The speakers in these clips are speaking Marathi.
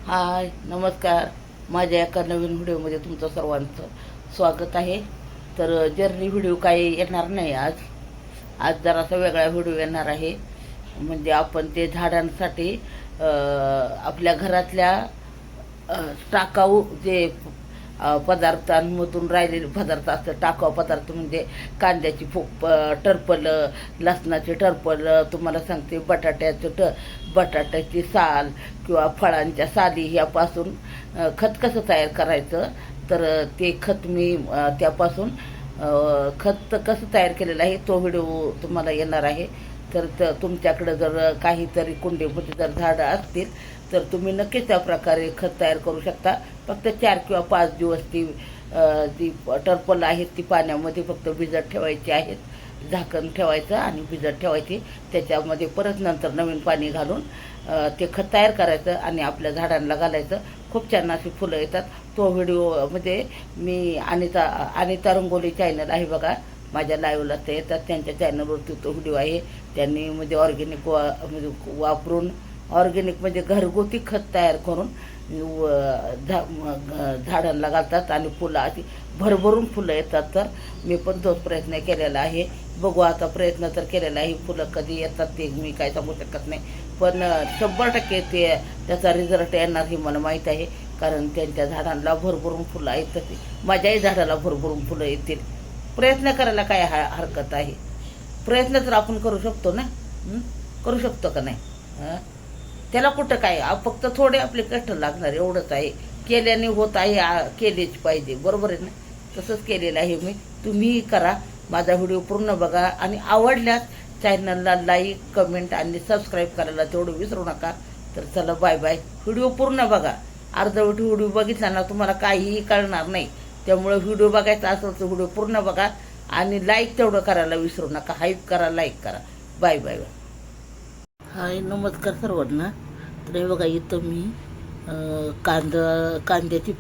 हाय नमस्कार. माझ्या एका नवीन व्हिडिओमध्ये तुमचं सर्वांचं स्वागत आहे. तर जर्नी व्हिडिओ काही येणार नाही आज. आज जरासा वेगळा व्हिडिओ येणार आहे. म्हणजे आपण ते झाडांसाठी आपल्या घरातल्या टाकाऊ जे पदार्थांमधून राहिलेले पदार्थ असतात. टाकाऊ पदार्थ म्हणजे कांद्याची टरपलं, लसणाची टरपलं, तुम्हाला सांगते बटाट्याची साल किंवा फळांच्या साली यापासून खत कसं तयार करायचं. तर ते खत मी त्यापासून खत कसं तयार केलेलं आहे तो व्हिडिओ तुम्हाला येणार आहे. तर तुमच्याकडे जर काहीतरी कुंडीमध्ये जर झाडं असतील तर तुम्ही नक्कीच त्या प्रकारे खत तयार करू शकता. फक्त 4 किंवा 5 दिवस ती टरपल आहेत ती पाण्यामध्ये फक्त भिजत ठेवायची आहेत. झाकण ठेवायचं आणि भिजत ठेवायची. त्याच्यामध्ये परत नंतर नवीन पाणी घालून ते खत तयार करायचं आणि आपल्या झाडांना घालायचं. खूप छान अशी फुलं येतात. तो व्हिडिओ म्हणजे मी अनिता रंगोली चॅनल आहे बघा, माझ्या लाईव्हला ते येतात. त्यांच्या चॅनलवरती तो व्हिडिओ आहे. त्यांनी म्हणजे ऑर्गॅनिक म्हणजे वापरून ऑर्गॅनिक म्हणजे घरगुती खत तयार करून झाडांना घालतात आणि फुलं अशी भरभरून फुलं येतात. तर मी पण तोच प्रयत्न केलेला आहे. बघू आता, प्रयत्न तर केलेला आहे. फुलं कधी येतात ते मी काय सांगू शकत नाही, पण 100% ते त्याचा रिझल्ट येणार हे मला माहीत आहे. कारण त्यांच्या झाडांना भरभरून फुलं आहेत. तशी माझ्याही झाडाला भरभरून फुलं येतील. प्रयत्न करायला काय हरकत आहे. प्रयत्न तर आपण करू शकतो ना. करू शकतो का नाही? त्याला कुठं काय, फक्त थोडे आपले कष्ट लागणार एवढंच आहे. केल्याने होत आहे, केलेच पाहिजे. बरोबर आहे ना? तसंच केलेलं आहे मी. तुम्हीही करा. माझा व्हिडिओ पूर्ण बघा आणि आवडल्यास चॅनलला लाईक, कमेंट आणि सबस्क्राईब करायला तेवढं विसरू नका. तर चला, बाय बाय. व्हिडिओ पूर्ण बघा. अर्धवट व्हिडिओ बघितला ना तुम्हाला काहीही कळणार नाही. त्यामुळे व्हिडिओ बघायचा असेल तर व्हिडिओ पूर्ण बघा आणि लाईक तेवढं करायला विसरू नका. हाईप करा, लाईक करा. Bye bye bye. हाय नमस्कार सर्वांना. तर हे बघा, इथं मी कांद्याची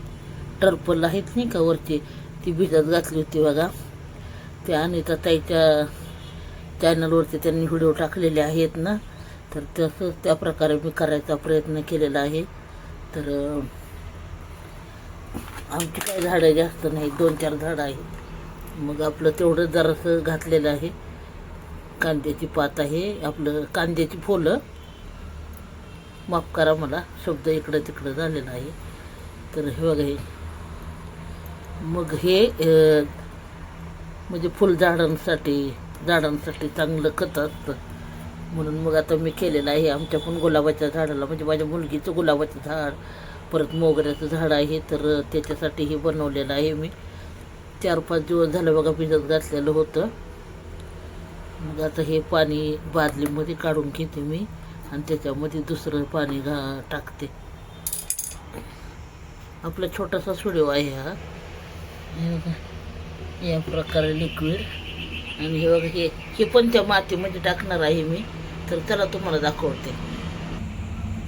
टरपल आहेत नाही का वरची, ती भिजत घातली होती बघा. त्या अनिता ताईच्या चॅनलवरती त्यांनी व्हिडिओ टाकलेले आहेत ना. तर तसंच त्या प्रकारे मी करायचा प्रयत्न केलेला आहे. तर आमची काही झाडं जास्त नाही, 2-4 झाडं आहेत. मग आपलं तेवढं जरासं घातलेलं आहे. कांद्याची पात आहे, आपलं कांद्याची फुलं, माफ करा मला शब्द इकडं तिकडं झालेला आहे. तर हे बघा, हे मग हे म्हणजे झाडांसाठी चांगलं खत असतं. म्हणून मग आता मी केलेलं आहे. आमच्या पण गुलाबाच्या झाडाला, म्हणजे माझ्या मुलगीचं गुलाबाचं झाड, परत मोगऱ्याचं झाड आहे. तर त्याच्यासाठी हे बनवलेलं आहे मी. 4-5 दिवस झालं बघा भिजत घातलेलं होतं. मग आता हे पाणी बादलीमध्ये काढून घेते मी आणि त्याच्यामध्ये दुसरं पाणी टाकते. आपला छोटासा व्हिडिओ आहे हा. या प्रकारे लिक्विड. आणि हे बघा, हे पण त्या मातीमध्ये टाकणार आहे मी. तर चला तुम्हाला दाखवते.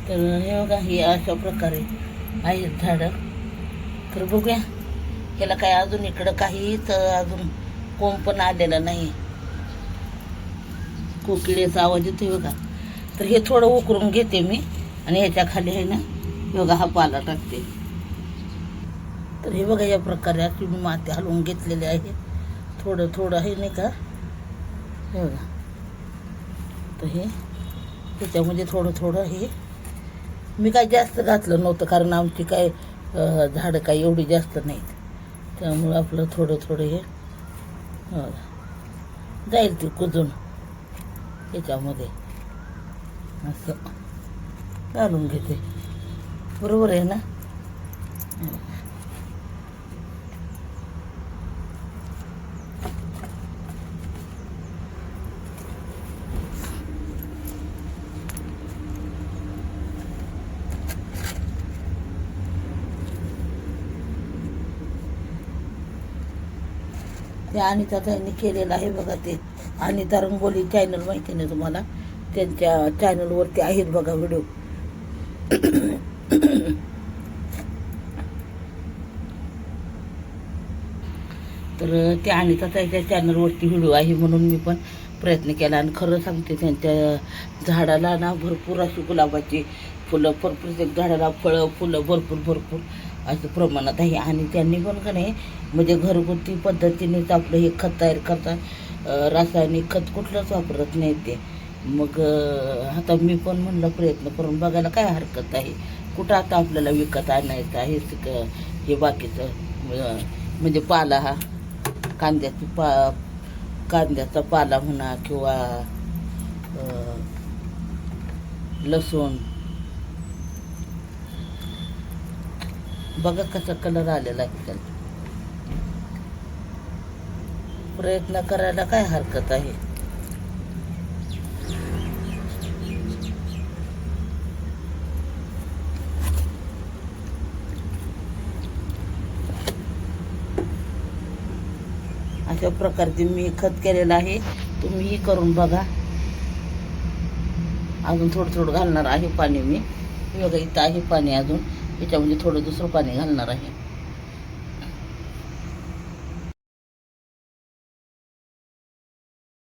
तर हे बघा, हे अशा प्रकारे आहेत झाडं. तर बघूया, ह्याला काय अजून इकडं काहीच अजून कोंब पण आलेला नाही. कोकिळेचा आवाज येतोय बघा. तर हे थोडं उकरून घेते मी आणि ह्याच्या खाली आहे ना, बघा हा पाला टाकते. तर हे बघा, या प्रकारे अशी मी माती हलवून घेतलेली आहे. थोडं थोडं आहे नाही का, हे बघा. तर हे त्याच्यामध्ये थोडं थोडं हे मी काय जास्त घातलं नव्हतं, कारण आमची काय झाडं काही एवढी जास्त नाहीत. त्यामुळं आपलं थोडं थोडं हे जाईल ते कुजून याच्यामध्ये असं घालून घेते. बरोबर आहे ना? ते अनिता ताईंनी केलेलं आहे बघा. ते अनिता रंगोली चॅनल माहिती नाही तुम्हाला? त्यांच्या चॅनलवरती आहेत बघा व्हिडिओ. तर ते अनिता ताईच्या चॅनलवरती व्हिडिओ आहे म्हणून मी पण प्रयत्न केला. आणि खरं सांगते, त्यांच्या झाडाला ना भरपूर अशी गुलाबाची फुलं प्रत्येक झाडाला फळं फुलं भरपूर भरपूर असं प्रमाणात आहे. आणि त्यांनी पण का नाही म्हणजे घरगुती पद्धतीनेच आपलं हे खत तयार करतात, रासायनिक खत कुठलंच वापरत नाही ते. मग आता मी पण म्हणलं प्रयत्न करून बघायला काय हरकत आहे. कुठं आता आपल्याला विकत आणायचं आहे हे बाकीचं म्हणजे पाला हा कांद्याचा पाला म्हणा किंवा लसूण. बघा कसा कलर आलेला आहे त्याला. प्रयत्न करायला काय हरकत आहे. अशा प्रकारचे मी खत केलेलं आहे, तुम्हीही करून बघा. अजून थोडं थोडं घालणार आहे पाणी मी. बघा इथं आहे पाणी अजून, याच्यामध्ये थोडं दुसरं पाणी घालणार आहे.